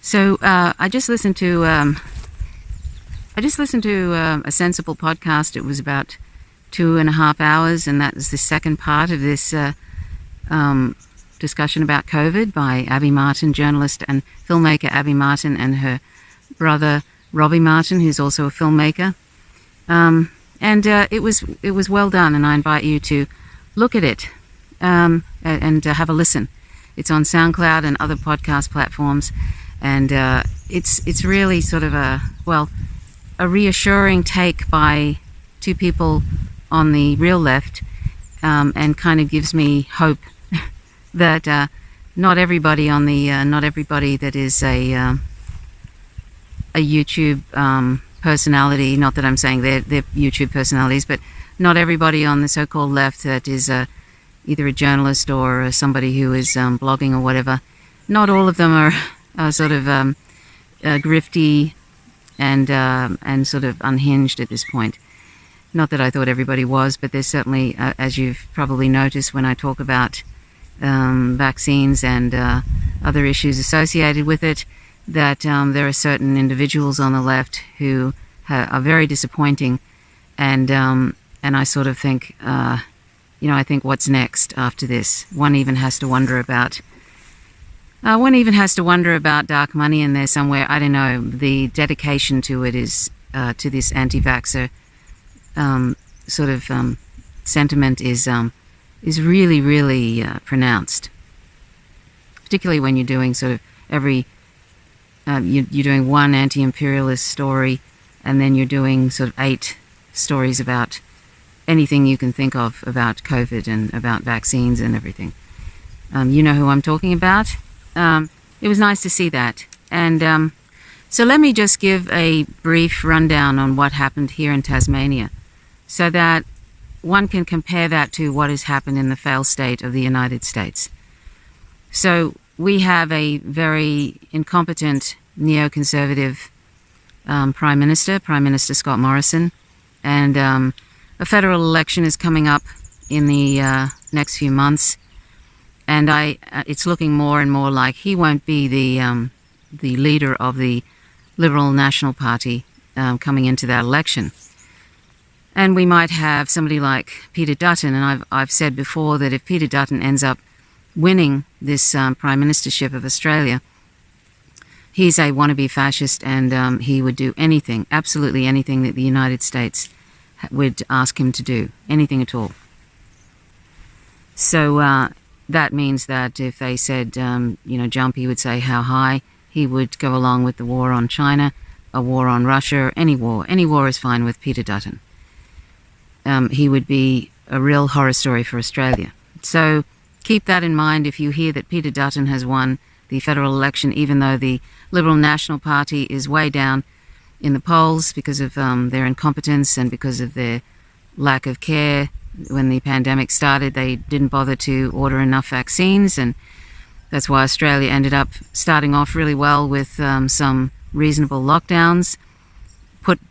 So I just listened to a sensible podcast. It was about 2.5 hours, and that was the second part of this discussion about COVID by Abby Martin, journalist and filmmaker Abby Martin, and her brother Robbie Martin, who's also a filmmaker. It was well done, and I invite you to look at it and have a listen. It's on SoundCloud and other podcast platforms, and it's really sort of a reassuring take by two people on the real left, and kind of gives me hope that not everybody that is a YouTube personality, not that I'm saying they're YouTube personalities, but not everybody on the so-called left that is either a journalist or somebody who is blogging or whatever, not all of them are sort of grifty and sort of unhinged at this point. Not that I thought everybody was, but there's certainly, as you've probably noticed when I talk about vaccines and other issues associated with it, that there are certain individuals on the left who are very disappointing, and I sort of think, I think what's next after this? One even has to wonder about dark money in there somewhere. I don't know. The dedication to it is to this anti-vaxxer sentiment is really, really pronounced. Particularly when you're doing sort of you're doing one anti-imperialist story, and then you're doing sort of 8 stories about anything you can think of about COVID and about vaccines and everything. You know who I'm talking about. It was nice to see that. And so let me just give a brief rundown on what happened here in Tasmania, so that one can compare that to what has happened in the failed state of the United States. So we have a very incompetent neoconservative Prime Minister Scott Morrison, and a federal election is coming up in the next few months, and it's looking more and more like he won't be the leader of the Liberal National Party coming into that election. And we might have somebody like Peter Dutton, and I've said before that if Peter Dutton ends up winning this Prime Ministership of Australia, he's a wannabe fascist, and he would do anything, absolutely anything that the United States would ask him to do, anything at all. So that means that if they said, jump, he would say how high. He would go along with the war on China, a war on Russia, any war. Any war is fine with Peter Dutton. He would be a real horror story for Australia. So keep that in mind if you hear that Peter Dutton has won the federal election, even though the Liberal National Party is way down in the polls because of their incompetence and because of their lack of care. When the pandemic started, they didn't bother to order enough vaccines, and that's why Australia ended up starting off really well with some reasonable lockdowns,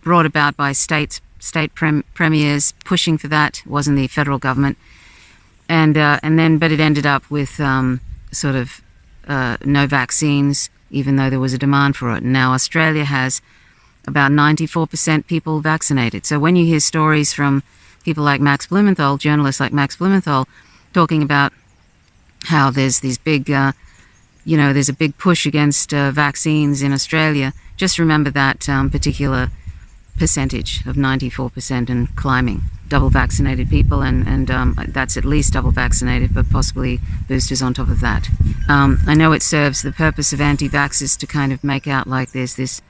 brought about by state premiers pushing for that. It wasn't the federal government, but it ended up with no vaccines, even though there was a demand for it. And now Australia has about 94% people vaccinated. So when you hear stories from people like Max Blumenthal, journalists like Max Blumenthal, talking about how there's these big, there's a big push against vaccines in Australia, just remember that particular percentage of 94% and climbing, double vaccinated people, and that's at least double vaccinated, but possibly boosters on top of that. I know it serves the purpose of anti-vaxxers to kind of make out like there's this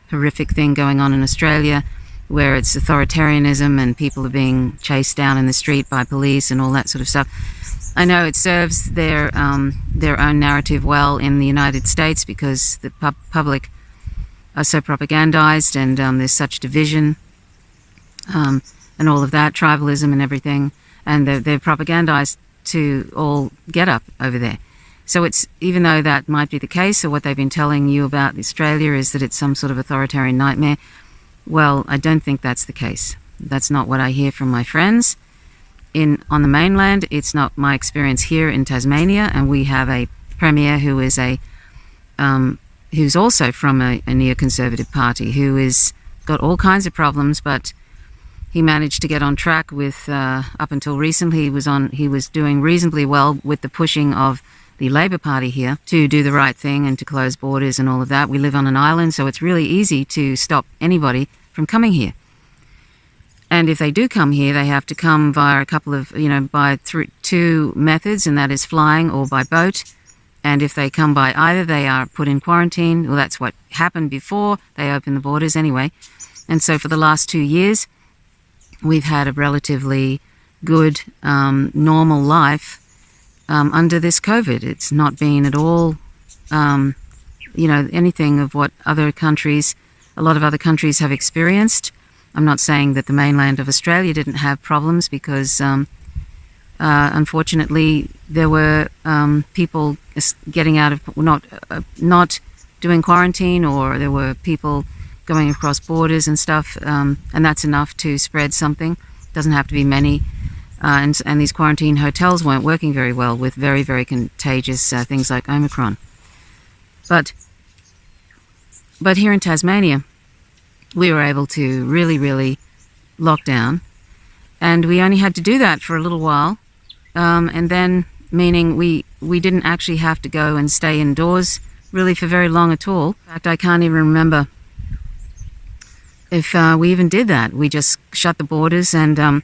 horrific thing going on in Australia where it's authoritarianism and people are being chased down in the street by police and all that sort of stuff. I know it serves their own narrative well in the United States because the public are so propagandized, and there's such division and all of that, tribalism and everything, and they're propagandized to all get up over there. So it's, even though that might be the case, or what they've been telling you about Australia is that it's some sort of authoritarian nightmare, well, I don't think that's the case. That's not what I hear from my friends on the mainland. It's not my experience here in Tasmania, and we have a premier who is a who's also from a neoconservative party, who is got all kinds of problems, but he managed to get on track with, up until recently, he was doing reasonably well with the pushing of the Labour Party here to do the right thing and to close borders and all of that. We live on an island, so it's really easy to stop anybody from coming here. And if they do come here, they have to come via a couple of, through two methods, and that is flying or by boat. And if they come by either, they are put in quarantine. Well, that's what happened before they opened the borders anyway. And so for the last 2 years, we've had a relatively good, normal life under this COVID. It's not been at all, anything of what a lot of other countries have experienced. I'm not saying that the mainland of Australia didn't have problems, because unfortunately there were people getting out of not doing quarantine, or there were people going across borders and stuff, and that's enough to spread something. Doesn't have to be many. And these quarantine hotels weren't working very well with very, very contagious things like Omicron. But here in Tasmania, we were able to really, really lock down. And we only had to do that for a little while. And then, meaning we didn't actually have to go and stay indoors really for very long at all. In fact, I can't even remember if we even did that. We just shut the borders and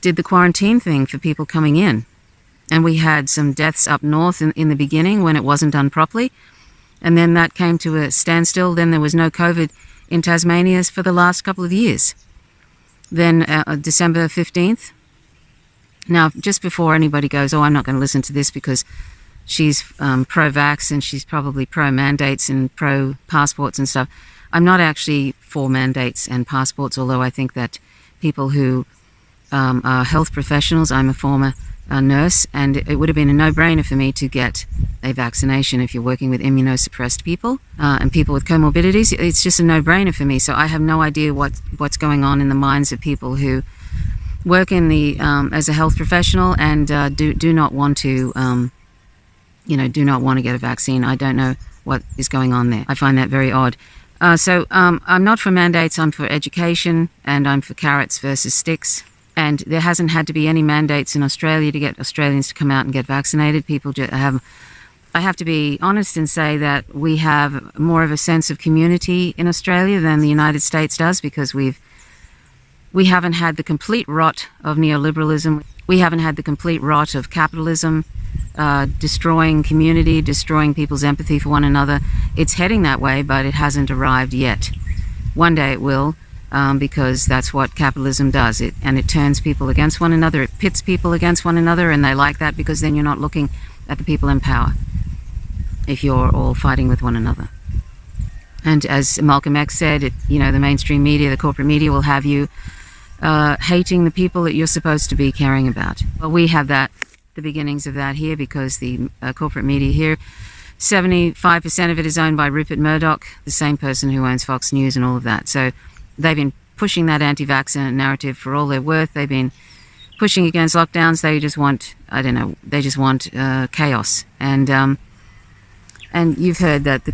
did the quarantine thing for people coming in. And we had some deaths up north in the beginning when it wasn't done properly. And then that came to a standstill. Then there was no COVID in Tasmania for the last couple of years. Then December 15th. Now, just before anybody goes, I'm not going to listen to this because she's pro-vax and she's probably pro-mandates and pro-passports and stuff. I'm not actually for mandates and passports, although I think that people who are health professionals, I'm a former nurse, and it would have been a no-brainer for me to get a vaccination if you're working with immunosuppressed people and people with comorbidities. It's just a no-brainer for me. So I have no idea what's going on in the minds of people who work in the as a health professional and do not want to get a vaccine. I don't know what is going on there. I find that very odd. So I'm not for mandates. I'm for education, and I'm for carrots versus sticks. And there hasn't had to be any mandates in Australia to get Australians to come out and get vaccinated. People I have to be honest and say that we have more of a sense of community in Australia than the United States does, because we haven't had the complete rot of neoliberalism. We haven't had the complete rot of capitalism, destroying community, destroying people's empathy for one another. It's heading that way, but it hasn't arrived yet. One day it will. Because that's what capitalism does. It turns people against one another. It pits people against one another, and they like that because then you're not looking at the people in power if you're all fighting with one another. And as Malcolm X said, the mainstream media, the corporate media, will have you hating the people that you're supposed to be caring about. Well, we have the beginnings of that here, because the corporate media here, 75% of it is owned by Rupert Murdoch, the same person who owns Fox News and all of that. So they've been pushing that anti-vaccine narrative for all they're worth. They've been pushing against lockdowns. They just want, chaos. And you've heard that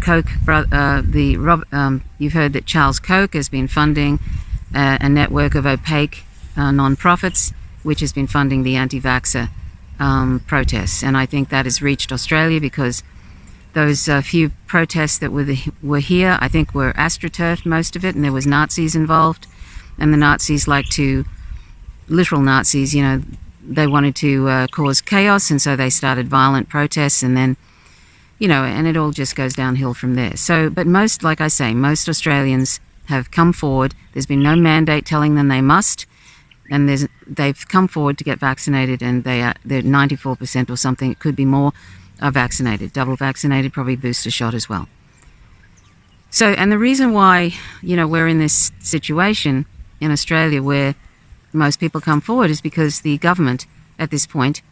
you've heard that Charles Koch has been funding a network of opaque non-profits, which has been funding the anti-vaxxer protests. And I think that has reached Australia, because those few protests that were here, I think, were astroturfed, most of it, and there was Nazis involved. And the Nazis literal Nazis, they wanted to cause chaos, and so they started violent protests, and then, and it all just goes downhill from there. So, but most Australians have come forward. There's been no mandate telling them they must, and they've come forward to get vaccinated, and they're 94% or something, it could be more, are vaccinated, double vaccinated, probably booster shot as well. So, and the reason why, we're in this situation in Australia where most people come forward is because the government at this point,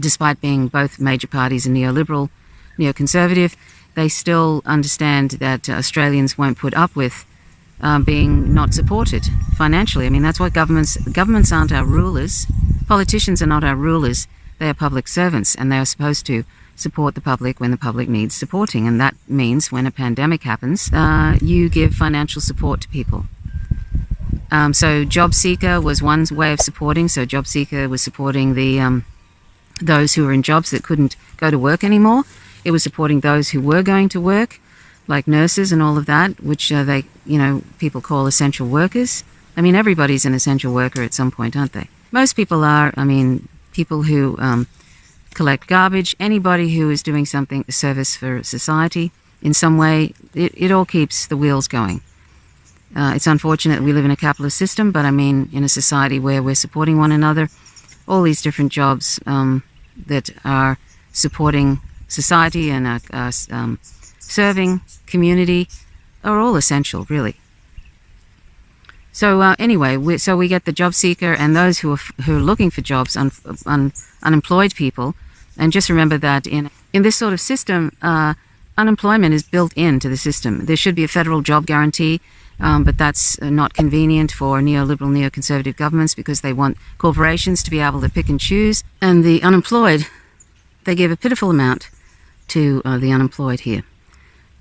despite being both major parties and neoliberal, neoconservative, they still understand that Australians won't put up with being not supported financially. I mean, that's what governments aren't our rulers. Politicians are not our rulers. They are public servants, and they are supposed to support the public when the public needs supporting. And that means when a pandemic happens, you give financial support to people. So Job Seeker was one way of supporting. So Job Seeker was supporting those who were in jobs that couldn't go to work anymore. It was supporting those who were going to work, like nurses and all of that, which people call essential workers. I mean, everybody's an essential worker at some point, aren't they? Most people are. I mean, people who collect garbage, anybody who is doing something, a service for society in some way, it all keeps the wheels going. It's unfortunate that we live in a capitalist system, but I mean, in a society where we're supporting one another, all these different jobs that are supporting society and are serving community are all essential, really. So anyway, we get the job seeker and those who are looking for jobs, unemployed people. And just remember that in this sort of system, unemployment is built into the system. There should be a federal job guarantee, but that's not convenient for neoliberal, neoconservative governments because they want corporations to be able to pick and choose. And the unemployed, they give a pitiful amount to the unemployed here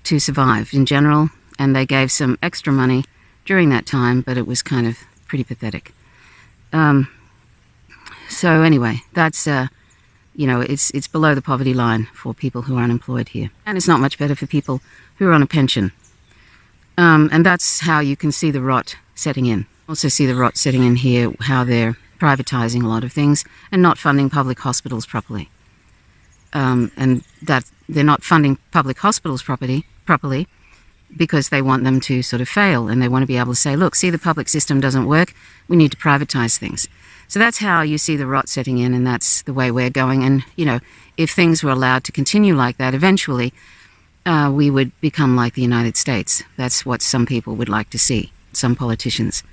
to survive in general. And they gave some extra money during that time, but it was kind of pretty pathetic. So anyway, that's, it's below the poverty line for people who are unemployed here. And it's not much better for people who are on a pension. And that's how you can see the rot setting in. Also see the rot setting in here, how they're privatizing a lot of things and not funding public hospitals properly. And that they're not funding public hospitals properly because they want them to sort of fail and they want to be able to say, look, see, the public system doesn't work, we need to privatize things. So that's how you see the rot setting in, and that's the way we're going. And, if things were allowed to continue like that, eventually we would become like the United States. That's what some people would like to see, some politicians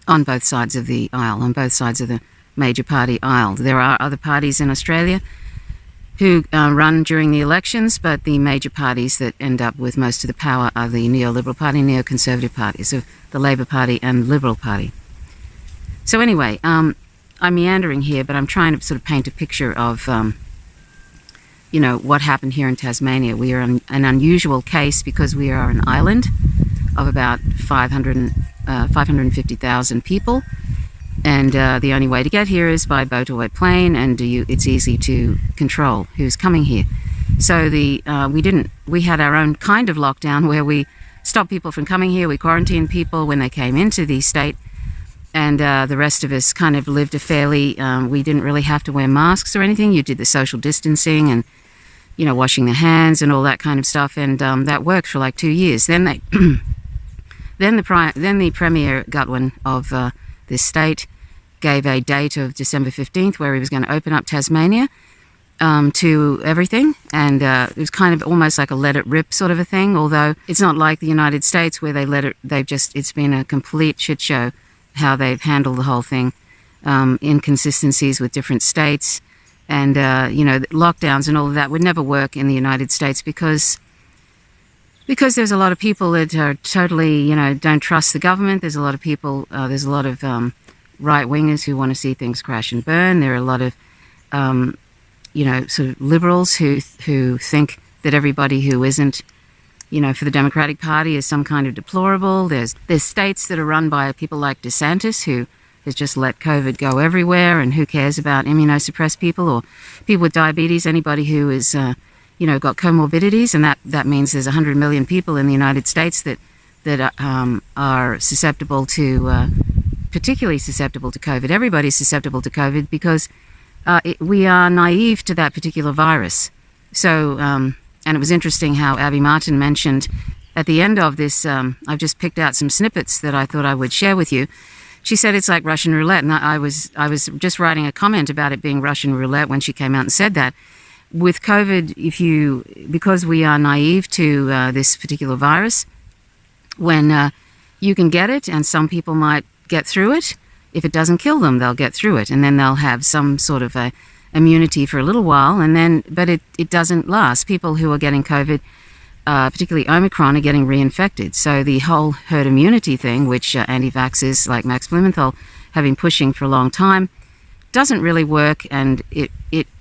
on both sides of the aisle, on both sides of the major party aisle. There are other parties in Australia who run during the elections, but the major parties that end up with most of the power are the neoliberal party, neoconservative parties, so the Labor Party and Liberal Party. So anyway, I'm meandering here, but I'm trying to sort of paint a picture of, what happened here in Tasmania. We are an unusual case because we are an island of about 550,000 people. And the only way to get here is by boat or by plane, and it's easy to control who's coming here. So we had our own kind of lockdown where we stopped people from coming here. We quarantined people when they came into the state, and the rest of us kind of lived a fairly, we didn't really have to wear masks or anything. You did the social distancing and, washing the hands and all that kind of stuff, and that worked for like 2 years. Then the Premier Gutwin of this state gave a date of December 15th where he was going to open up Tasmania to everything, and it was kind of almost like a let it rip sort of a thing, although it's not like the United States where it's been a complete shit show how they've handled the whole thing, inconsistencies with different states, and lockdowns and all of that would never work in the United States because there's a lot of people that are totally, don't trust the government. There's a lot of people, there's a lot of right-wingers who want to see things crash and burn. There are a lot of, sort of liberals who think that everybody who isn't, for the Democratic Party is some kind of deplorable. There's states that are run by people like DeSantis who has just let COVID go everywhere, and who cares about immunosuppressed people or people with diabetes, anybody who is, got comorbidities, and that means there's 100 million people in the United States that are susceptible to, particularly susceptible to COVID. Everybody's susceptible to COVID because we are naive to that particular virus. So, and it was interesting how Abby Martin mentioned at the end of this, I've just picked out some snippets that I thought I would share with you. She said it's like Russian roulette, and I was just writing a comment about it being Russian roulette when she came out and said that. With COVID, because we are naive to this particular virus, when you can get it, and some people might get through it, if it doesn't kill them, they'll get through it, and then they'll have some sort of a immunity for a little while, but it doesn't last. People who are getting COVID, particularly Omicron, are getting reinfected. So the whole herd immunity thing, which anti-vaxxers like Max Blumenthal have been pushing for a long time, doesn't really work, and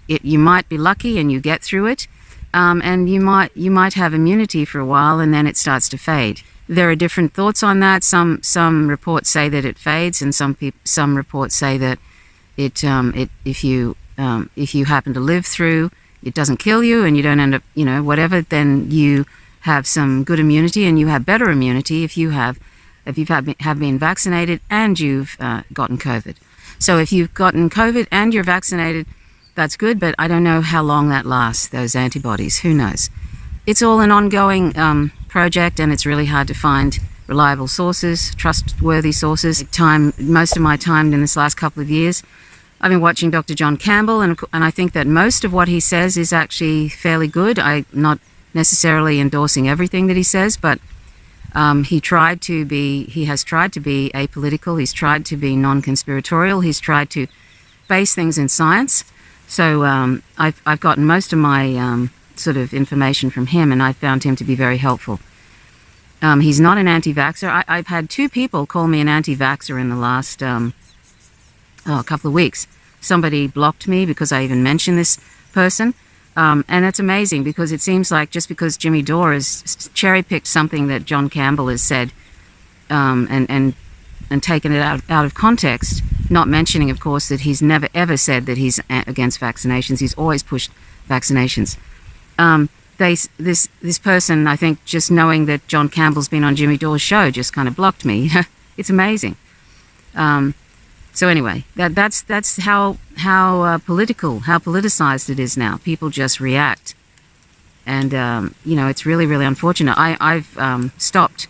you might be lucky and you get through it, and you might have immunity for a while, and then it starts to fade. There are different thoughts on that. Some reports say that it fades, and some reports say that if you happen to live through, it doesn't kill you, and you don't end up whatever. Then you have some good immunity, and you have better immunity if you have been vaccinated and you've gotten COVID. So if you've gotten COVID and you're vaccinated, that's good, but I don't know how long that lasts, those antibodies. Who knows? It's all an ongoing project, and it's really hard to find reliable sources, trustworthy sources. Most of my time in this last couple of years, I've been watching Dr. John Campbell, and I think that most of what he says is actually fairly good. I'm not necessarily endorsing everything that he says, but he has tried to be apolitical. He's tried to be non-conspiratorial. He's tried to base things in science. So I've gotten most of my sort of information from him, and I found him to be very helpful. He's not an anti-vaxxer. I've had 2 people call me an anti-vaxxer in the last couple of weeks. Somebody blocked me because I even mentioned this person. And that's amazing, because it seems like just because Jimmy Dore has cherry-picked something that John Campbell has said and taken it out of context, not mentioning, of course, that he's never ever said that he's against vaccinations. He's always pushed vaccinations. This person, I think, just knowing that John Campbell's been on Jimmy Dore's show, just kind of blocked me. It's amazing. So anyway, that's how politicized it is now. People just react, and it's really, really unfortunate. I've stopped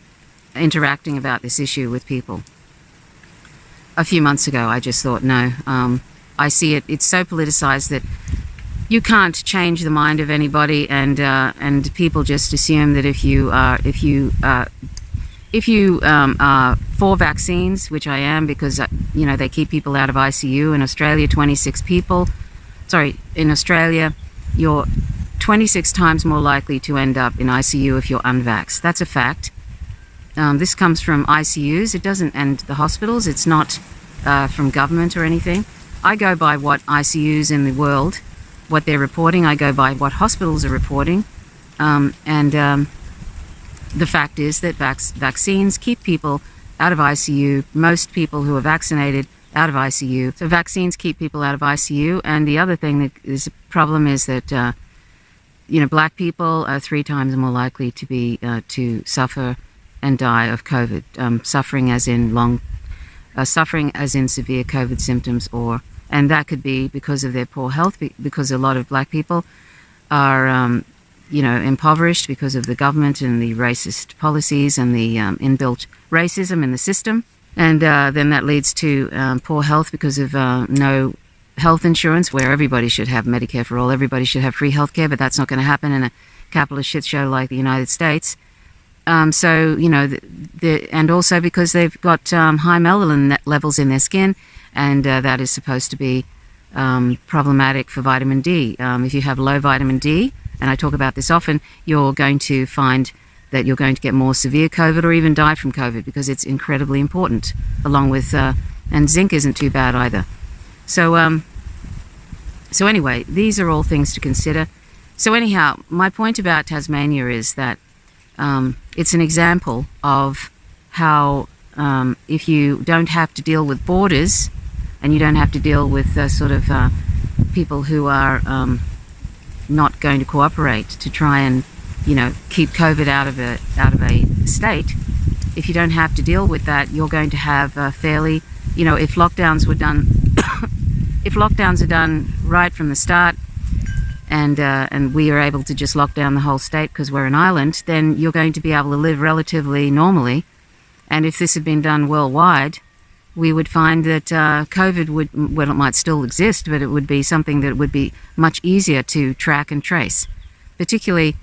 interacting about this issue with people. A few months ago, I just thought, no, I see it. It's so politicized that you can't change the mind of anybody, and people just assume that if you are for vaccines, which I am, because they keep people out of ICU. In Australia, 26 people. Sorry, in Australia, you're 26 times more likely to end up in ICU if you're unvaxxed. That's a fact. This comes from ICUs. It doesn't, and the hospitals. It's not from government or anything. I go by what ICUs in the world, what they're reporting. I go by what hospitals are reporting, and the fact is that vaccines keep people out of ICU. Most people who are vaccinated out of ICU. So vaccines keep people out of ICU. And the other thing that is a problem is that black people are 3 times more likely to suffer and die of COVID. Suffering as in severe COVID symptoms, and that could be because of their poor health, because a lot of black people are impoverished because of the government and the racist policies and the inbuilt racism in the system. And then that leads to poor health because of no health insurance, where everybody should have Medicare for all. Everybody should have free health care, but that's not going to happen in a capitalist shit show like the United States. And also because they've got high melanin levels in their skin, and that is supposed to be problematic for vitamin D. If you have low vitamin D, and I talk about this often, you're going to find that you're going to get more severe COVID or even die from COVID, because it's incredibly important, along with, and zinc isn't too bad either. So anyway, these are all things to consider. So anyhow, my point about Tasmania is that it's an example of how if you don't have to deal with borders, and you don't have to deal with people who are not going to cooperate to try and keep COVID out of a state, if you don't have to deal with that, you're going to have fairly, if lockdowns were done, if lockdowns are done right from the start, and we are able to just lock down the whole state because we're an island, then you're going to be able to live relatively normally. And if this had been done worldwide, we would find that COVID it might still exist, but it would be something that would be much easier to track and trace, particularly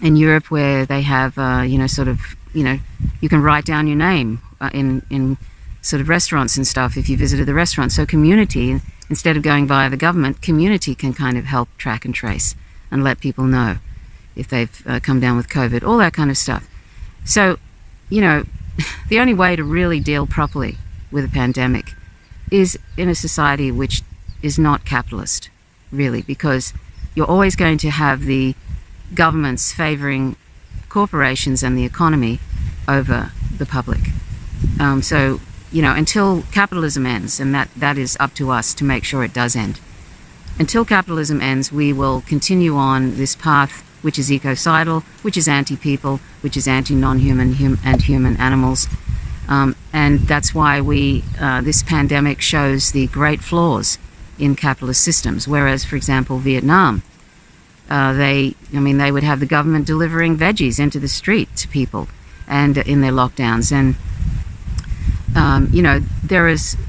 in Europe, where they have, you can write down your name in sort of restaurants and stuff if you visited the restaurant. So community, instead of going via the government, community can kind of help track and trace and let people know if they've come down with COVID, all that kind of stuff. So, the only way to really deal properly with a pandemic is in a society which is not capitalist. really, because you're always going to have the governments favoring corporations and the economy over the public. So, until capitalism ends, and that is up to us to make sure it does end. Until capitalism ends, we will continue on this path which is ecocidal, which is anti-people, which is anti-non-human and human animals. And that's why this pandemic shows the great flaws in capitalist systems. Whereas, for example, Vietnam, they would have the government delivering veggies into the street to people, and in their lockdowns. And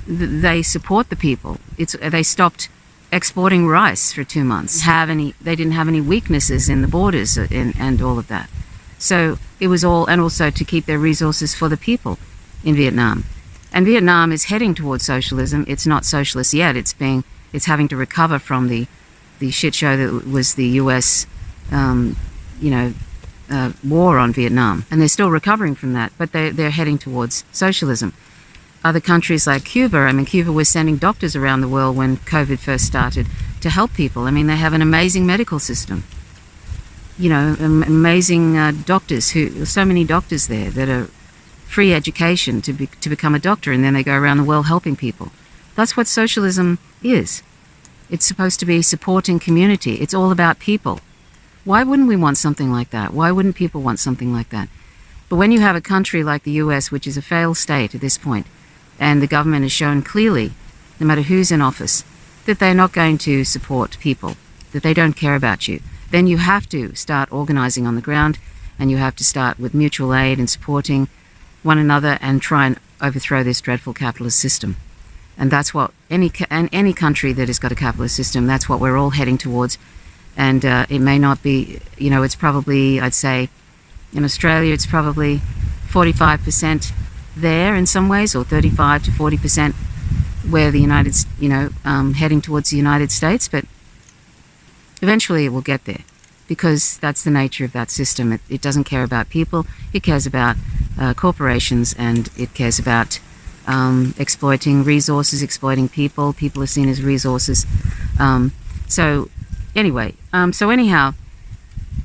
they support the people. They stopped exporting rice for 2 months. They didn't have any weaknesses in the borders and all of that. So it was all, and also to keep their resources for the people in Vietnam. And Vietnam is heading towards socialism. It's not socialist yet. It's having to recover from the shit show that was the U.S. War on Vietnam, and they're still recovering from that. But they're heading towards socialism. Other countries like Cuba, Cuba was sending doctors around the world when COVID first started to help people. They have an amazing medical system. Amazing doctors, so many doctors there that are free education to become a doctor, and then they go around the world helping people. That's what socialism is. It's supposed to be supporting community. It's all about people. Why wouldn't we want something like that? Why wouldn't people want something like that? But when you have a country like the US, which is a failed state at this point, and the government has shown clearly, no matter who's in office, that they're not going to support people, that they don't care about you, then you have to start organizing on the ground, and you have to start with mutual aid and supporting one another and try and overthrow this dreadful capitalist system. And that's what any country that has got a capitalist system, that's what we're all heading towards. And it may not be, it's probably, I'd say, in Australia, it's probably 45% there in some ways, or 35 to 40% where the heading towards the United States. But eventually it will get there, because that's the nature of that system. It doesn't care about people. It cares about corporations, and it cares about exploiting resources, exploiting people. People are seen as resources. So anyhow,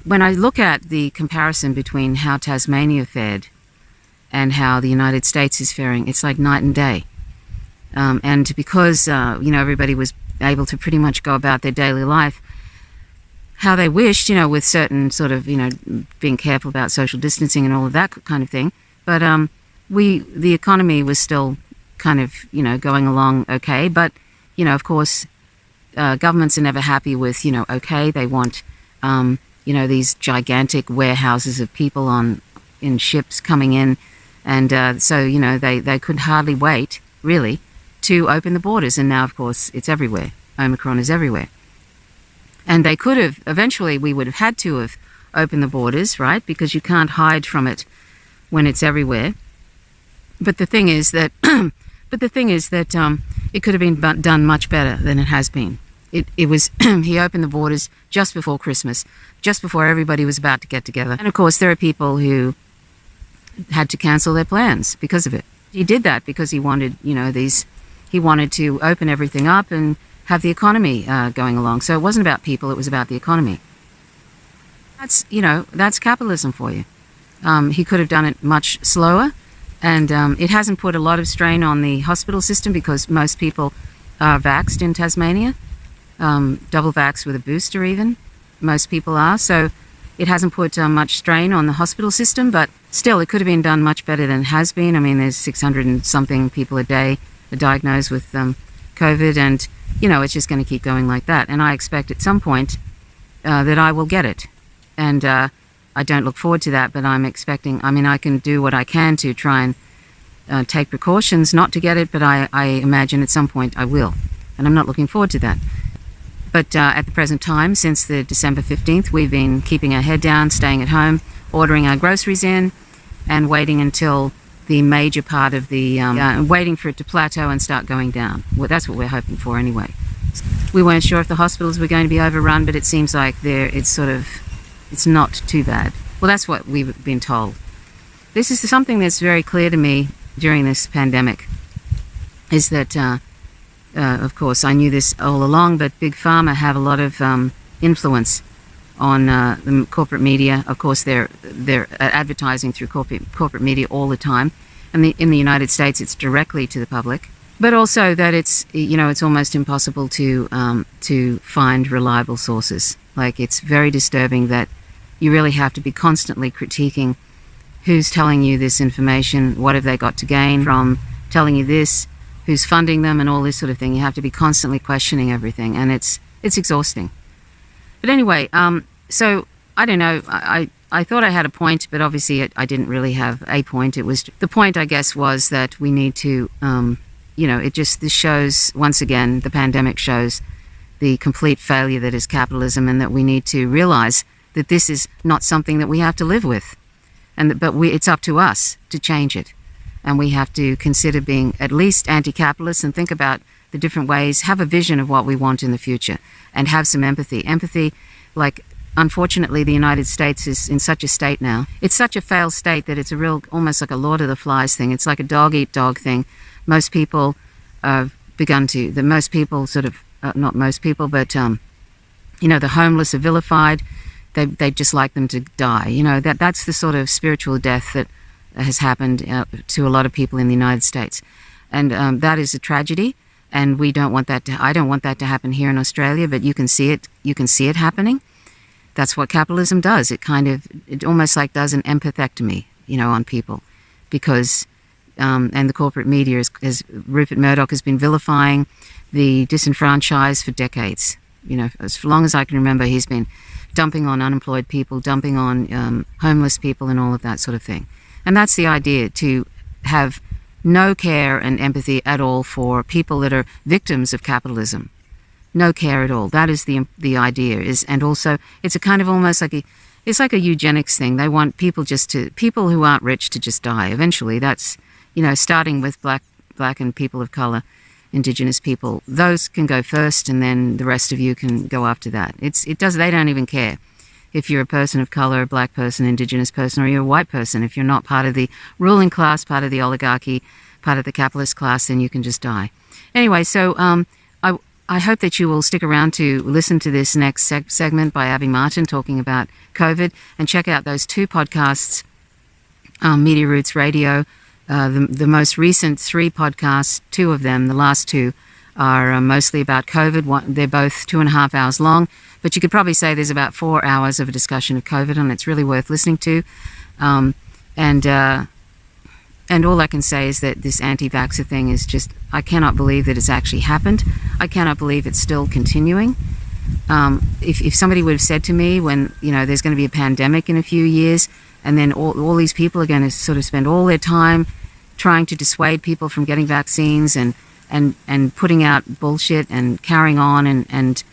when I look at the comparison between how Tasmania fared and how the United States is faring, it's like night and day. And because everybody was able to pretty much go about their daily life how they wished, with certain sort of, being careful about social distancing and all of that kind of thing. But the economy was still kind of, going along okay. But, of course, governments are never happy with, okay. They want, these gigantic warehouses of people in ships coming in. And so, they could hardly wait, really, to open the borders. And now, of course, it's everywhere. Omicron is everywhere. And they could have, eventually we would have had to have opened the borders, right? Because you can't hide from it when it's everywhere. But the thing is that, it could have been done much better than it has been. It was, he opened the borders just before Christmas, just before everybody was about to get together. And of course, there are people who had to cancel their plans because of it. He did that because he wanted, he wanted to open everything up and have the economy going along. So it wasn't about people, it was about the economy. That's capitalism for you. He could have done it much slower, and it hasn't put a lot of strain on the hospital system because most people are vaxxed in Tasmania, double vaxxed with a booster even. Most people are, so it hasn't put much strain on the hospital system, but still it could have been done much better than it has been. There's 600 and something people a day are diagnosed with COVID, and it's just going to keep going like that. And I expect at some point that I will get it. And I don't look forward to that, but I'm expecting, I can do what I can to try and take precautions not to get it, but I imagine at some point I will. And I'm not looking forward to that. But at the present time, since the December 15th, we've been keeping our head down, staying at home, ordering our groceries in, and waiting until the major part of the, waiting for it to plateau and start going down. Well, that's what we're hoping for anyway. We weren't sure if the hospitals were going to be overrun, but it seems like it's not too bad. Well, that's what we've been told. This is something that's very clear to me during this pandemic, is that, of course, I knew this all along, but Big Pharma have a lot of influence on the corporate media. Of course, they're advertising through corporate media all the time, and in the United States, it's directly to the public. But also that it's almost impossible to find reliable sources. Like, it's very disturbing that you really have to be constantly critiquing who's telling you this information, what have they got to gain from telling you this, who's funding them, and all this sort of thing. You have to be constantly questioning everything, and it's exhausting. But anyway, so I don't know. I thought I had a point, but obviously I didn't really have a point. It was the point, I guess, was that we need to, this shows, once again, the pandemic shows the complete failure that is capitalism, and that we need to realize that this is not something that we have to live with, but it's up to us to change it, and we have to consider being at least anti-capitalist and think about the different ways, have a vision of what we want in the future, and have some empathy. Empathy, like, unfortunately, the United States is in such a state now. It's such a failed state that it's a real, almost like a Lord of the Flies thing. It's like a dog-eat-dog thing. Most people have begun to, most people sort of, not most people, but, the homeless are vilified. They just like them to die. That's the sort of spiritual death that has happened to a lot of people in the United States. And that is a tragedy. And we don't want that I don't want that to happen here in Australia, but you can see it happening. That's what capitalism does. It almost like does an empathectomy, on people, because, and the corporate media as Rupert Murdoch has been vilifying the disenfranchised for decades. As long as I can remember, he's been dumping on unemployed people, dumping on homeless people, and all of that sort of thing. And that's the idea, to have no care and empathy at all for people that are victims of capitalism. No care at all. That is the idea. And also, it's a kind of almost like it's like a eugenics thing. They want people people who aren't rich to just die. Eventually, that's, starting with black and people of color, Indigenous people. Those can go first, and then the rest of you can go after that. They don't even care if you're a person of color, a black person, Indigenous person, or you're a white person. If you're not part of the ruling class, part of the oligarchy, part of the capitalist class, then you can just die. Anyway, so I hope that you will stick around to listen to this next segment by Abby Martin talking about COVID, and check out those two podcasts, Media Roots Radio. The most recent 3 podcasts, 2 of them, the last 2, are mostly about COVID. They're both 2.5 hours long, but you could probably say there's about 4 hours of a discussion of COVID, and it's really worth listening to. And all I can say is that this anti-vaxxer thing is just, I cannot believe that it's actually happened. I cannot believe it's still continuing. If somebody would have said to me when, there's going to be a pandemic in a few years, and then all these people are going to sort of spend all their time trying to dissuade people from getting vaccines and putting out bullshit and carrying on and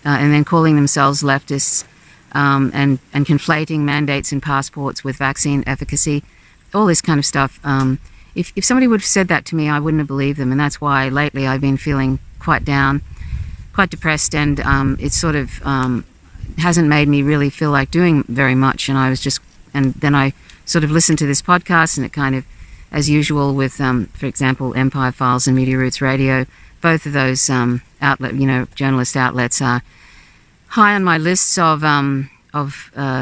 then calling themselves leftists, and conflating mandates and passports with vaccine efficacy, all this kind of stuff. If somebody would have said that to me, I wouldn't have believed them. And that's why lately I've been feeling quite down, quite depressed, and it sort of hasn't made me really feel like doing very much. And then I sort of listened to this podcast, and it kind of, as usual with, for example, Empire Files and Media Roots Radio, both of those journalist outlets are high on my lists of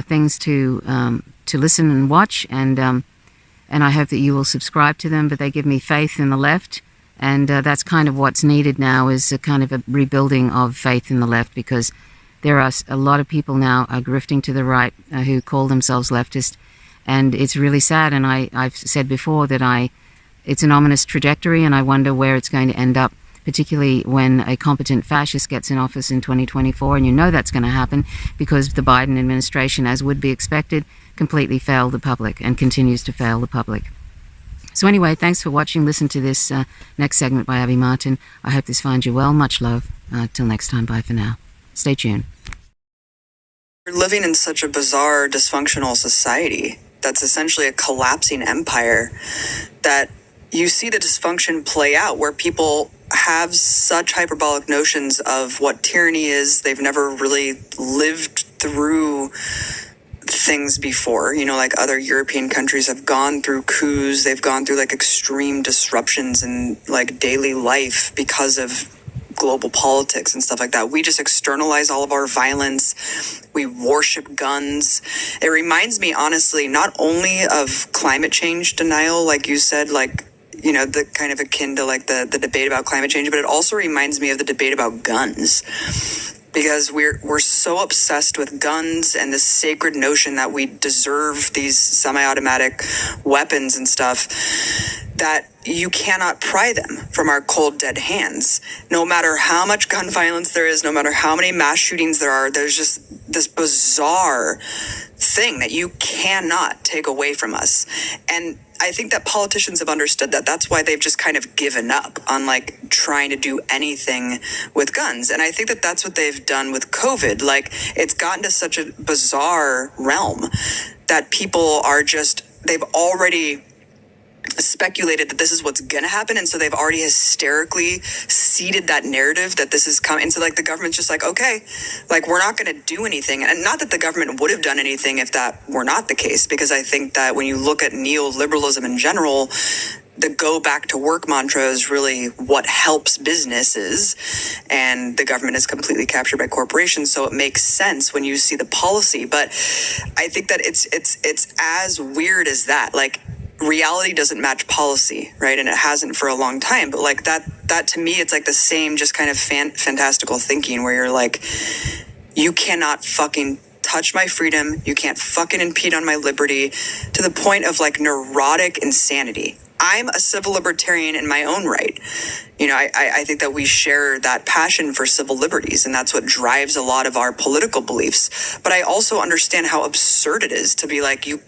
things to listen and watch, and I hope that you will subscribe to them. But they give me faith in the left, and that's kind of what's needed now, is a kind of a rebuilding of faith in the left, because there are a lot of people now are grifting to the right who call themselves leftist, and it's really sad. And I've said before that it's an ominous trajectory, and I wonder where it's going to end up, particularly when a competent fascist gets in office in 2024, and that's going to happen because the Biden administration, as would be expected, completely failed the public and continues to fail the public. So anyway, thanks for watching. Listen to this next segment by Abby Martin. I hope this finds you well. Much love. Till next time, bye for now. Stay tuned. We're living in such a bizarre, dysfunctional society that's essentially a collapsing empire, that you see the dysfunction play out, where people have such hyperbolic notions of what tyranny is. They've never really lived through things before, like other European countries have gone through coups. They've gone through like extreme disruptions in like daily life because of global politics and stuff like that. We just externalize all of our violence. We worship guns. It reminds me, honestly, not only of climate change denial, like you said, like, you know, the kind of akin to like the debate about climate change, but it also reminds me of the debate about guns. Because we're so obsessed with guns and this sacred notion that we deserve these semi-automatic weapons and stuff that you cannot pry them from our cold, dead hands. No matter how much gun violence there is, no matter how many mass shootings there are, there's just this bizarre thing that you cannot take away from us. And I think that politicians have understood that. That's why they've just kind of given up on like trying to do anything with guns. And I think that that's what they've done with COVID. Like, it's gotten to such a bizarre realm that people are just, they've already speculated that this is what's going to happen. And so they've already hysterically seeded that narrative that this is coming. And so like the government's just like, okay, like we're not going to do anything. And not that the government would have done anything if that were not the case, because I think that when you look at neoliberalism in general, the go back to work mantra is really what helps businesses, and the government is completely captured by corporations. So it makes sense when you see the policy. But I think that it's as weird as that. Like, reality doesn't match policy, right? And it hasn't for a long time. But like that to me, it's like the same just kind of fantastical thinking where you're like, you cannot fucking touch my freedom. You can't fucking impede on my liberty, to the point of like neurotic insanity. I'm a civil libertarian in my own right. You know, I think that we share that passion for civil liberties, and that's what drives a lot of our political beliefs. But I also understand how absurd it is to be like, you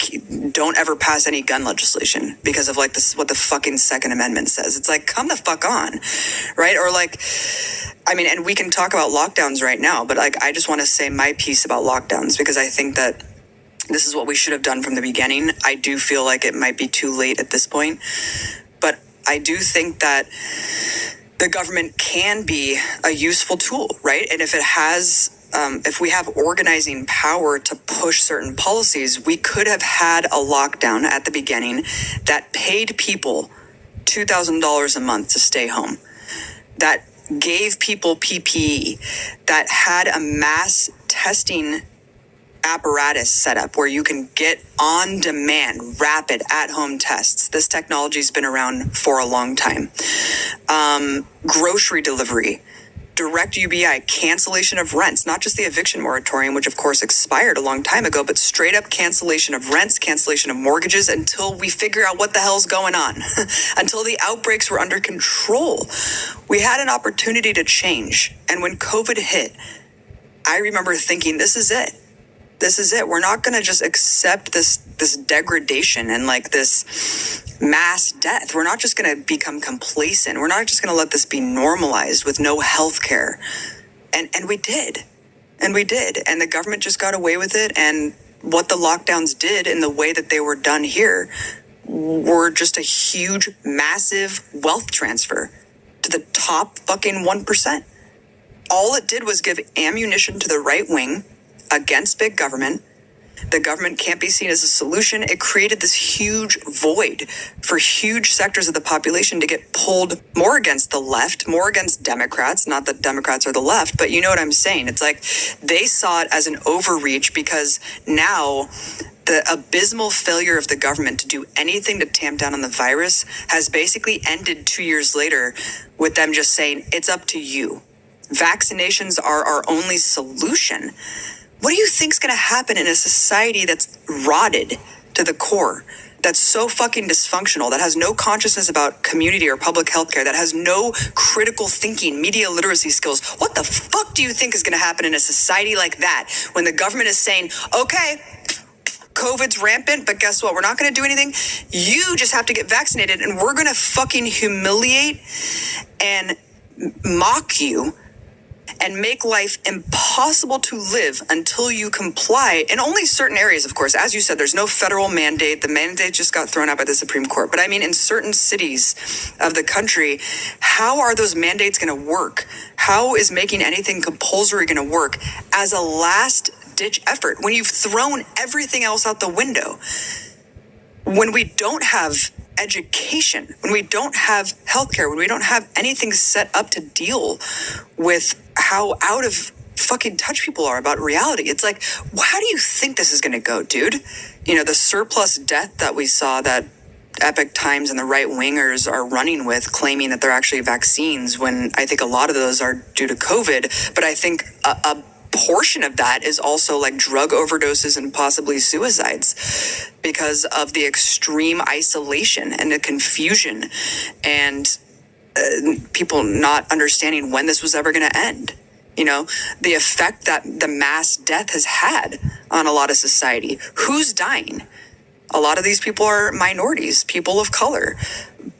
don't ever pass any gun legislation because of like this, what the fucking Second Amendment says. It's like, come the fuck on, right? Or like, I mean, and we can talk about lockdowns right now, but like, I just want to say my piece about lockdowns, because I think that this is what we should have done from the beginning. I do feel like it might be too late at this point, but I do think that the government can be a useful tool, right? And if it has, if we have organizing power to push certain policies, we could have had a lockdown at the beginning that paid people $2,000 a month to stay home, that gave people PPE, that had a mass testing apparatus set up where you can get on demand, rapid at-home tests. This technology's been around for a long time. Grocery delivery, direct UBI, cancellation of rents, not just the eviction moratorium, which of course expired a long time ago, but straight up cancellation of rents, cancellation of mortgages until we figure out what the hell's going on, until the outbreaks were under control. We had an opportunity to change. And when COVID hit, I remember thinking, this is it. This is it. We're not going to just accept this degradation and like this mass death. We're not just going to become complacent. We're not just going to let this be normalized with no health care. And we did. And we did. And the government just got away with it. And what the lockdowns did in the way that they were done here were just a huge, massive wealth transfer to the top fucking 1%. All it did was give ammunition to the right wing against big government. The government can't be seen as a solution. It created this huge void for huge sectors of the population to get pulled more against the left, more against Democrats. Not that Democrats are the left, but you know what I'm saying. It's like they saw it as an overreach, because now the abysmal failure of the government to do anything to tamp down on the virus has basically ended 2 years later with them just saying, it's up to you. Vaccinations are our only solution. What do you think's going to happen in a society that's rotted to the core, that's so fucking dysfunctional, that has no consciousness about community or public health care, that has no critical thinking, media literacy skills? What the fuck do you think is going to happen in a society like that when the government is saying, okay, COVID's rampant, but guess what? We're not going to do anything. You just have to get vaccinated, and we're going to fucking humiliate and mock you and make life impossible to live until you comply in only certain areas, of course. As you said, there's no federal mandate. The mandate just got thrown out by the Supreme Court. But I mean, in certain cities of the country, how are those mandates going to work? How is making anything compulsory going to work as a last-ditch effort when you've thrown everything else out the window? when we don't have education, when we don't have healthcare, when we don't have anything set up to deal with how out of fucking touch people are about reality. It's like, how do you think this is going to go, dude? You know, the surplus death that we saw that Epic Times and the right wingers are running with, claiming that they're actually vaccines, when I think a lot of those are due to COVID. But I think a portion of that is also like drug overdoses and possibly suicides because of the extreme isolation and the confusion and people not understanding when this was ever going to end. You know, the effect that the mass death has had on a lot of society. Who's dying? A lot of these people are minorities, people of color,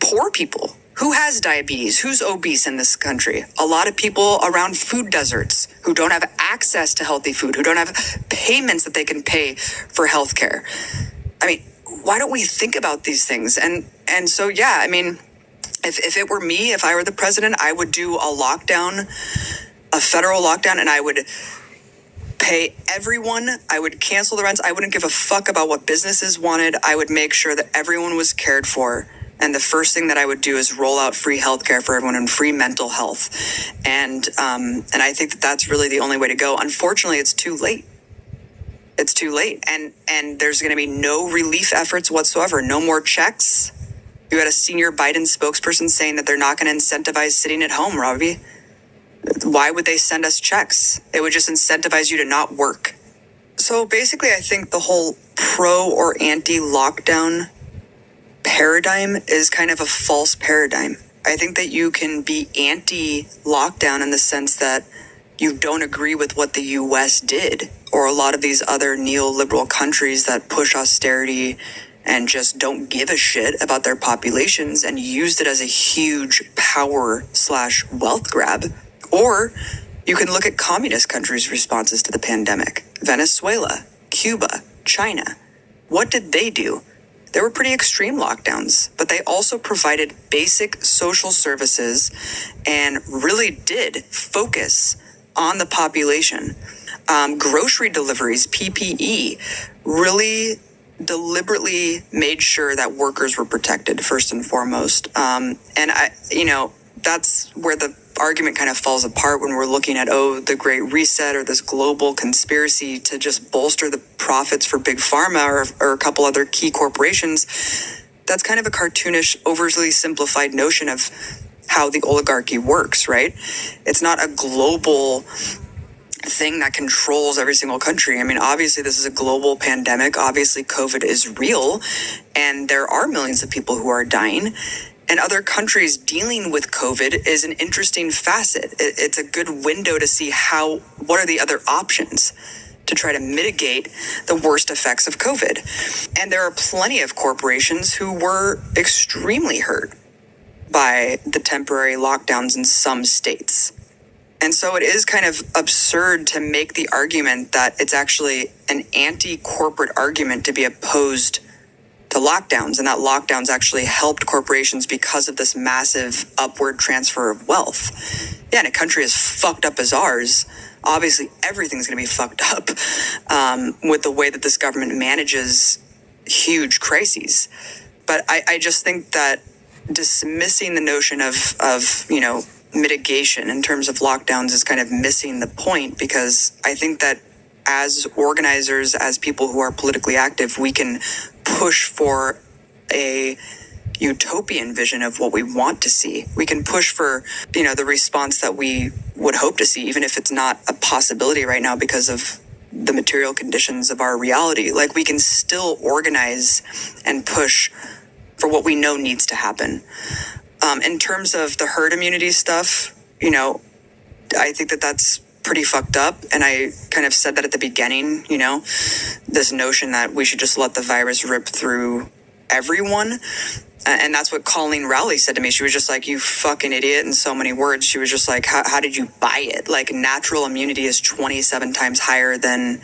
poor people. Who has diabetes? Who's obese in this country? A lot of people around food deserts who don't have access to healthy food, who don't have payments that they can pay for healthcare. I mean, why don't we think about these things? And so, yeah, I mean, if it were me, if I were the president, I would do a lockdown, a federal lockdown, and I would pay everyone. I would cancel the rents. I wouldn't give a fuck about what businesses wanted. I would make sure that everyone was cared for. And the first thing that I would do is roll out free healthcare for everyone and free mental health. And I think that that's really the only way to go. Unfortunately, it's too late. It's too late. And there's going to be no relief efforts whatsoever. No more checks. You had a senior Biden spokesperson saying that they're not going to incentivize sitting at home, Robbie. Why would they send us checks? It would just incentivize you to not work. So basically, I think the whole pro or anti-lockdown paradigm is kind of a false paradigm. I think that you can be anti-lockdown in the sense that you don't agree with what the US did, or a lot of these other neoliberal countries that push austerity and just don't give a shit about their populations and used it as a huge power/wealth grab. Or you can look at communist countries' responses to the pandemic. Venezuela, Cuba, China. What did they do? They were pretty extreme lockdowns, but they also provided basic social services and really did focus on the population. Grocery deliveries, PPE, really deliberately made sure that workers were protected first and foremost. And that's where the argument kind of falls apart when we're looking at, the Great Reset or this global conspiracy to just bolster the profits for Big Pharma or a couple other key corporations. That's kind of a cartoonish, overly simplified notion of how the oligarchy works, right? It's not a global thing that controls every single country. I mean, obviously this is a global pandemic. Obviously COVID is real and there are millions of people who are dying. And other countries dealing with COVID is an interesting facet. It's a good window to see what are the other options to try to mitigate the worst effects of COVID. And there are plenty of corporations who were extremely hurt by the temporary lockdowns in some states. And so it is kind of absurd to make the argument that it's actually an anti-corporate argument to be opposed to lockdowns, and that lockdowns actually helped corporations because of this massive upward transfer of wealth. Yeah, in a country as fucked up as ours, obviously everything's going to be fucked up with the way that this government manages huge crises. But I just think that dismissing the notion of mitigation in terms of lockdowns is kind of missing the point, because I think that as organizers, as people who are politically active, we can push for a utopian vision of what we want to see. We can push for, the response that we would hope to see, even if it's not a possibility right now because of the material conditions of our reality. Like, we can still organize and push for what we know needs to happen. In terms of the herd immunity stuff, I think that that's pretty fucked up. And I kind of said that at the beginning, this notion that we should just let the virus rip through everyone. And that's what Colleen Rowley said to me. She was just like, you fucking idiot, in so many words. She was just like, how did you buy it? Like, natural immunity is 27 times higher than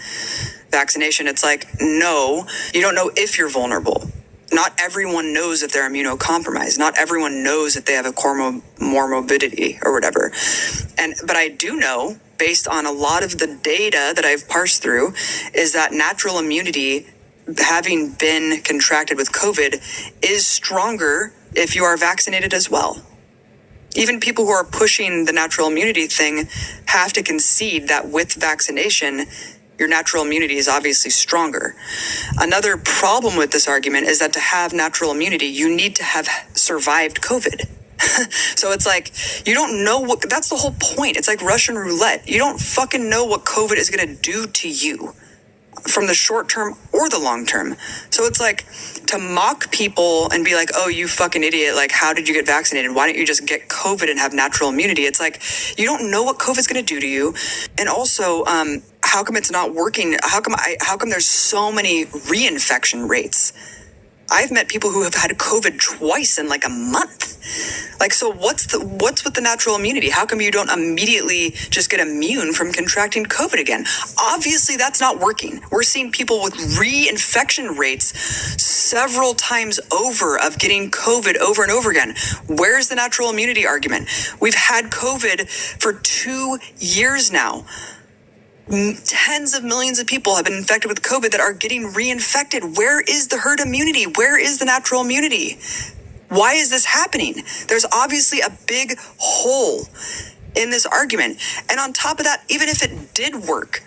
vaccination. It's like, no, you don't know if you're vulnerable. Not everyone knows if they're immunocompromised. Not everyone knows if they have a morbidity or whatever. But I do know, based on a lot of the data that I've parsed through, is that natural immunity having been contracted with COVID is stronger if you are vaccinated as well. Even people who are pushing the natural immunity thing have to concede that with vaccination, your natural immunity is obviously stronger. Another problem with this argument is that to have natural immunity, you need to have survived COVID. So it's like, you don't know what, that's the whole point. It's like Russian roulette. You don't fucking know what COVID is going to do to you from the short term or the long term. So it's like, to mock people and be like, oh, you fucking idiot, like, how did you get vaccinated? Why don't you just get COVID and have natural immunity? It's like, you don't know what COVID's going to do to you. And also, how come it's not working? How come there's so many reinfection rates? I've met people who have had COVID twice in like a month. Like, so what's with the natural immunity? How come you don't immediately just get immune from contracting COVID again? Obviously, that's not working. We're seeing people with reinfection rates several times over of getting COVID over and over again. Where's the natural immunity argument? We've had COVID for 2 years now. Tens of millions of people have been infected with COVID that are getting reinfected. Where is the herd immunity? Where is the natural immunity? Why is this happening? There's obviously a big hole in this argument. And on top of that, even if it did work,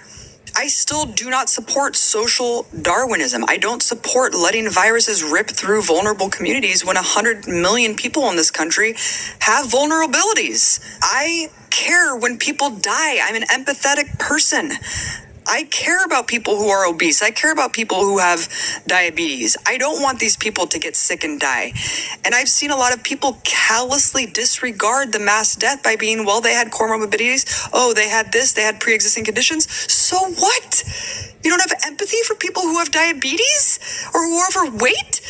I still do not support social Darwinism. I don't support letting viruses rip through vulnerable communities when 100 million people in this country have vulnerabilities. I care when people die. I'm an empathetic person. I care about people who are obese. I care about people who have diabetes. I don't want these people to get sick and die. And I've seen a lot of people callously disregard the mass death by being, well, they had comorbidities. Oh, they had this, they had pre-existing conditions. So what? You don't have empathy for people who have diabetes or who are overweight?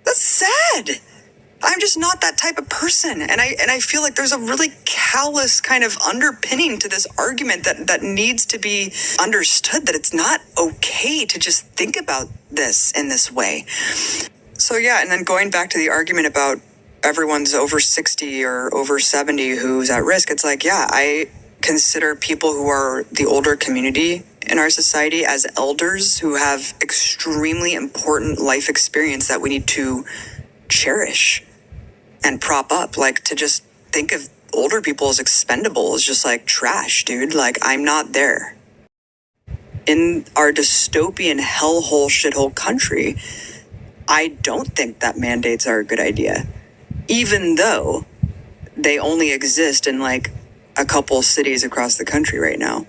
That's sad. I'm just not that type of person. And I feel like there's a really callous kind of underpinning to this argument that needs to be understood, that it's not okay to just think about this in this way. So yeah, and then going back to the argument about everyone's over 60 or over 70 who's at risk, it's like, yeah, I consider people who are the older community in our society as elders who have extremely important life experience that we need to cherish and prop up. Like, to just think of older people as expendable is just like trash, dude. Like, I'm not there. In our dystopian hellhole shithole country, I don't think that mandates are a good idea, even though they only exist in like a couple cities across the country right now.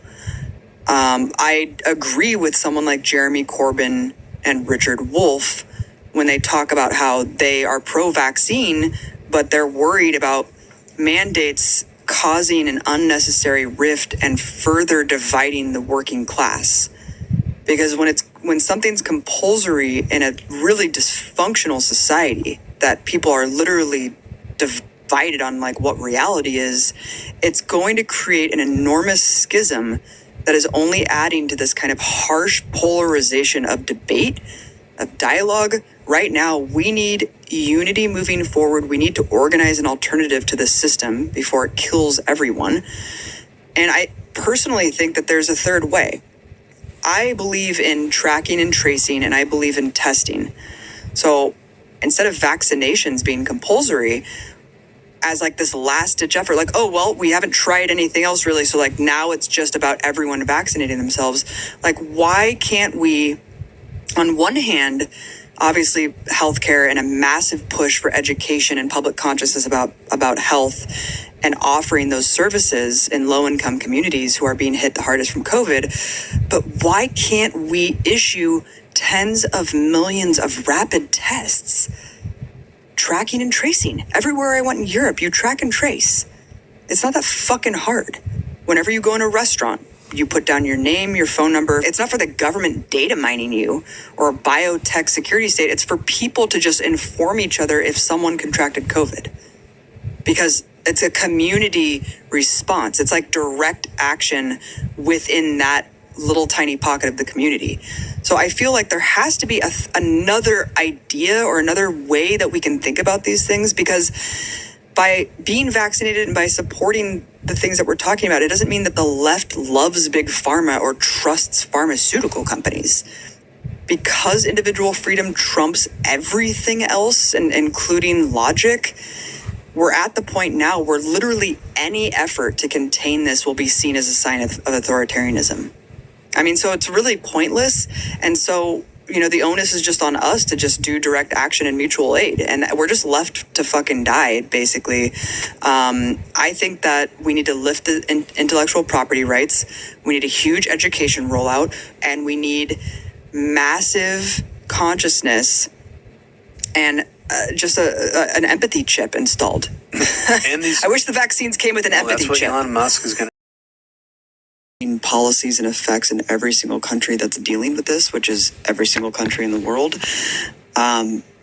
I agree with someone like Jeremy Corbyn and Richard Wolff when they talk about how they are pro-vaccine, but they're worried about mandates causing an unnecessary rift and further dividing the working class. Because when something's compulsory in a really dysfunctional society that people are literally divided on like what reality is, it's going to create an enormous schism that is only adding to this kind of harsh polarization of debate, of dialogue. Right now, we need unity moving forward. We need to organize an alternative to this system before it kills everyone. And I personally think that there's a third way. I believe in tracking and tracing, and I believe in testing. So instead of vaccinations being compulsory as like this last ditch effort, like, oh, well, we haven't tried anything else really, so like now it's just about everyone vaccinating themselves. Like, why can't we, on one hand, obviously healthcare and a massive push for education and public consciousness about health and offering those services in low-income communities who are being hit the hardest from COVID. But why can't we issue tens of millions of rapid tests? Tracking and tracing. Everywhere I went in Europe, you track and trace. It's not that fucking hard. Whenever you go in a restaurant, you put down your name, your phone number. It's not for the government data mining you or a biotech security state. It's for people to just inform each other if someone contracted COVID. Because it's a community response. It's like direct action within that little tiny pocket of the community. So I feel like there has to be another idea or another way that we can think about these things, because by being vaccinated and by supporting the things that we're talking about, it doesn't mean that the left loves big pharma or trusts pharmaceutical companies. because individual freedom trumps everything else, and including logic, we're at the point now where literally any effort to contain this will be seen as a sign of authoritarianism. I mean, so it's really pointless. And so, the onus is just on us to just do direct action and mutual aid. And we're just left to fucking die, basically. I think that we need to lift the intellectual property rights. We need a huge education rollout, and we need massive consciousness and just an empathy chip installed. And these, I wish the vaccines came with an empathy that's what chip. Elon Musk is going to. Policies and effects in every single country that's dealing with this, which is every single country in the world.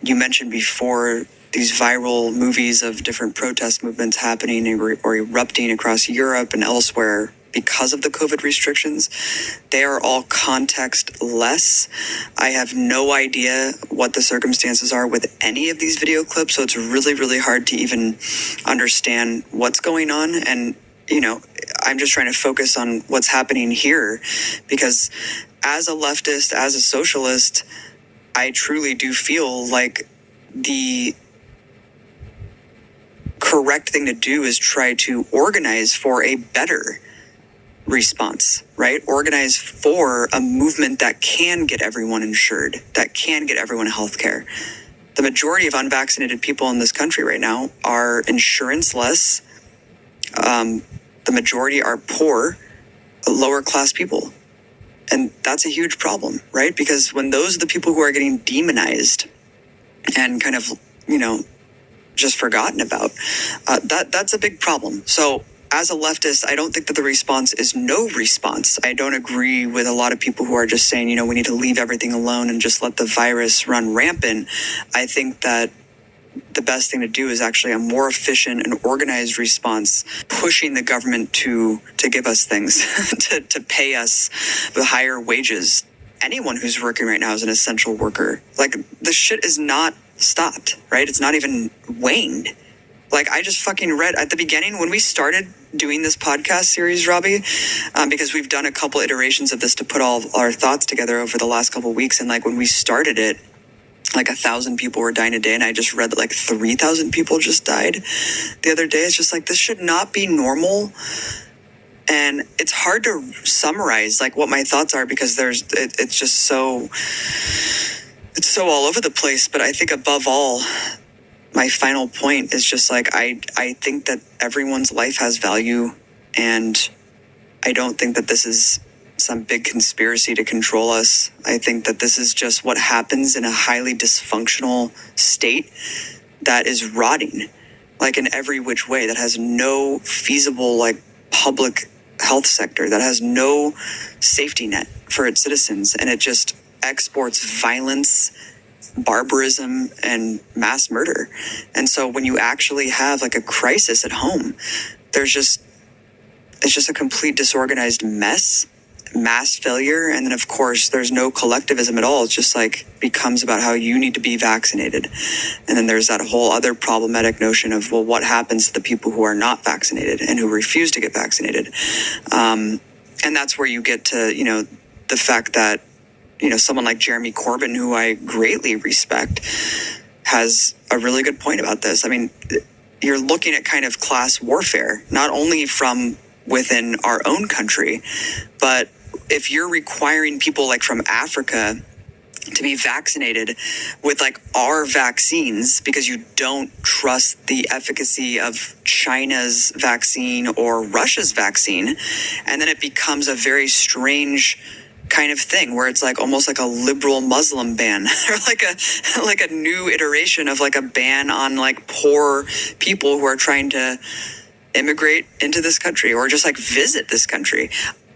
You mentioned before these viral movies of different protest movements happening or erupting across Europe and elsewhere because of the COVID restrictions. They are all context-less. I have no idea what the circumstances are with any of these video clips, so it's really, really hard to even understand what's going on. And I'm just trying to focus on what's happening here, because as a leftist, as a socialist, I truly do feel like the correct thing to do is try to organize for a better response, right? Organize for a movement that can get everyone insured, that can get everyone healthcare. The majority of unvaccinated people in this country right now are insurance-less. The majority are poor, lower class people. And that's a huge problem, right? Because when those are the people who are getting demonized and kind of, just forgotten about, that's a big problem. So as a leftist, I don't think that the response is no response. I don't agree with a lot of people who are just saying, we need to leave everything alone and just let the virus run rampant. I think that the best thing to do is actually a more efficient and organized response, pushing the government to give us things, to pay us with higher wages. Anyone who's working right now is an essential worker. Like, the shit is not stopped, right? It's not even waned. Like, I just fucking read at the beginning when we started doing this podcast series, Robbie, because we've done a couple iterations of this to put all our thoughts together over the last couple of weeks. And like when we started it, like 1,000 people were dying a day, and I just read that like 3,000 people just died the other day. It's just like, this should not be normal. And it's hard to summarize like what my thoughts are, because it's just so all over the place. But I think above all, my final point is just like, I think that everyone's life has value, and I don't think that this is some big conspiracy to control us. I think that this is just what happens in a highly dysfunctional state that is rotting, like in every which way, that has no feasible like public health sector, that has no safety net for its citizens, and it just exports violence, barbarism, and mass murder. And so when you actually have like a crisis at home, it's just a complete disorganized mess, mass failure. And then of course there's no collectivism at all. It's just like becomes about how you need to be vaccinated. And then there's that whole other problematic notion of, well, what happens to the people who are not vaccinated and who refuse to get vaccinated? And that's where you get to, the fact that, someone like Jeremy Corbyn, who I greatly respect, has a really good point about this. I mean, you're looking at kind of class warfare, not only from within our own country, but if you're requiring people like from Africa to be vaccinated with like our vaccines because you don't trust the efficacy of China's vaccine or Russia's vaccine, and then it becomes a very strange kind of thing where it's like almost like a liberal Muslim ban or like a new iteration of like a ban on like poor people who are trying to immigrate into this country or just like visit this country.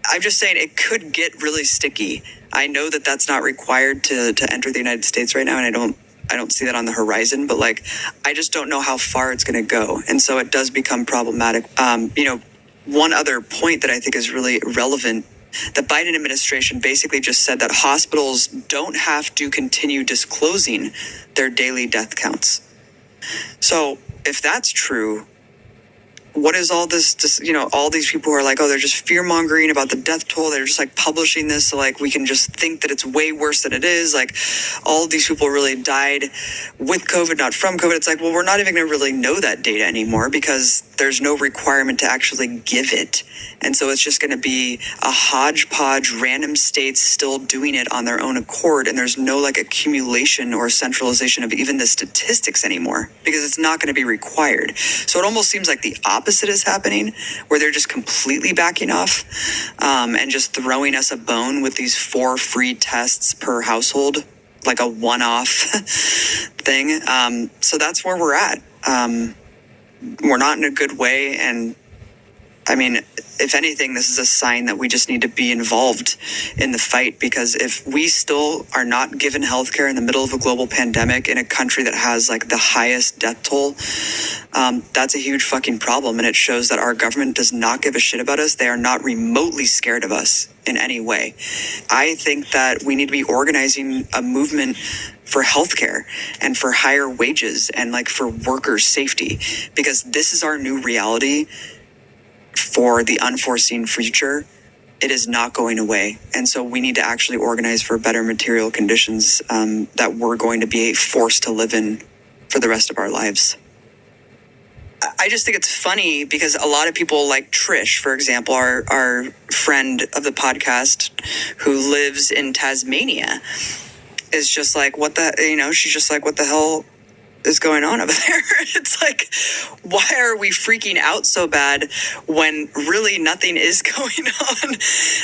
I'm just saying it could get really sticky. I know that that's not required to enter the United States right now, and I don't see that on the horizon, but like I just don't know how far it's going to go, and so it does become problematic. One other point that I think is really relevant: the Biden administration basically just said that hospitals don't have to continue disclosing their daily death counts. So if that's true, what is all this, all these people who are like, oh, they're just fear mongering about the death toll. They're just like publishing this so like we can just think that it's way worse than it is. Like all of these people really died with COVID, not from COVID. It's like, well, we're not even going to really know that data anymore because there's no requirement to actually give it. And so it's just going to be a hodgepodge, random states still doing it on their own accord. And there's no like accumulation or centralization of even the statistics anymore because it's not going to be required. So it almost seems like the opposite is happening, where they're just completely backing off and just throwing us a bone with these 4 free tests per household, like a one-off thing. So that's where we're at. We're not in a good way. And I mean, if anything, this is a sign that we just need to be involved in the fight, because if we still are not given healthcare in the middle of a global pandemic in a country that has like the highest death toll, that's a huge fucking problem. And it shows that our government does not give a shit about us. They are not remotely scared of us in any way. I think that we need to be organizing a movement for healthcare and for higher wages and like for workers' safety, because this is our new reality. For the unforeseen future, it is not going away. And so we need to actually organize for better material conditions that we're going to be forced to live in for the rest of our lives. I just think it's funny because a lot of people like Trish, for example, our friend of the podcast who lives in Tasmania, is just like, she's just like, what the hell is going on over there? It's like, why are we freaking out so bad when really nothing is going on?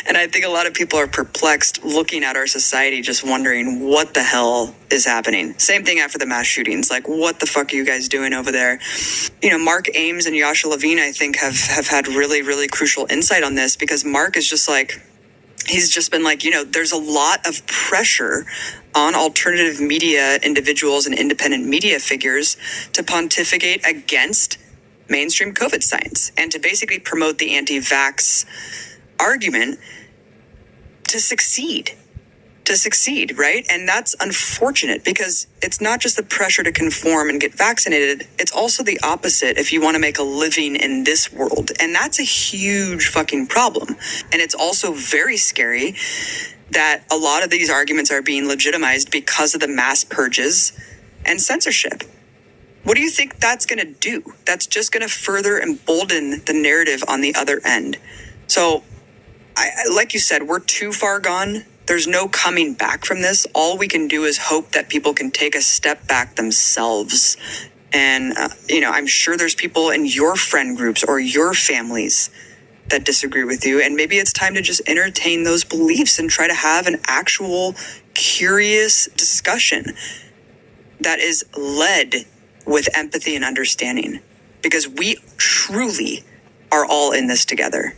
And I think a lot of people are perplexed looking at our society, just wondering what the hell is happening. Same thing after the mass shootings. Like, what the fuck are you guys doing over there? Mark Ames and Yasha Levine, I think, have had really, really crucial insight on this, because Mark is just like, he's just been like, there's a lot of pressure on alternative media individuals and independent media figures to pontificate against mainstream COVID science and to basically promote the anti-vax argument to succeed, right? And that's unfortunate, because it's not just the pressure to conform and get vaccinated. It's also the opposite if you want to make a living in this world. And that's a huge fucking problem. And it's also very scary that a lot of these arguments are being legitimized because of the mass purges and censorship. What do you think that's going to do? That's just going to further embolden the narrative on the other end. So, like you said, we're too far gone. There's no coming back from this. All we can do is hope that people can take a step back themselves. And, I'm sure there's people in your friend groups or your families that disagree with you. And maybe it's time to just entertain those beliefs and try to have an actual curious discussion that is led with empathy and understanding, because we truly are all in this together.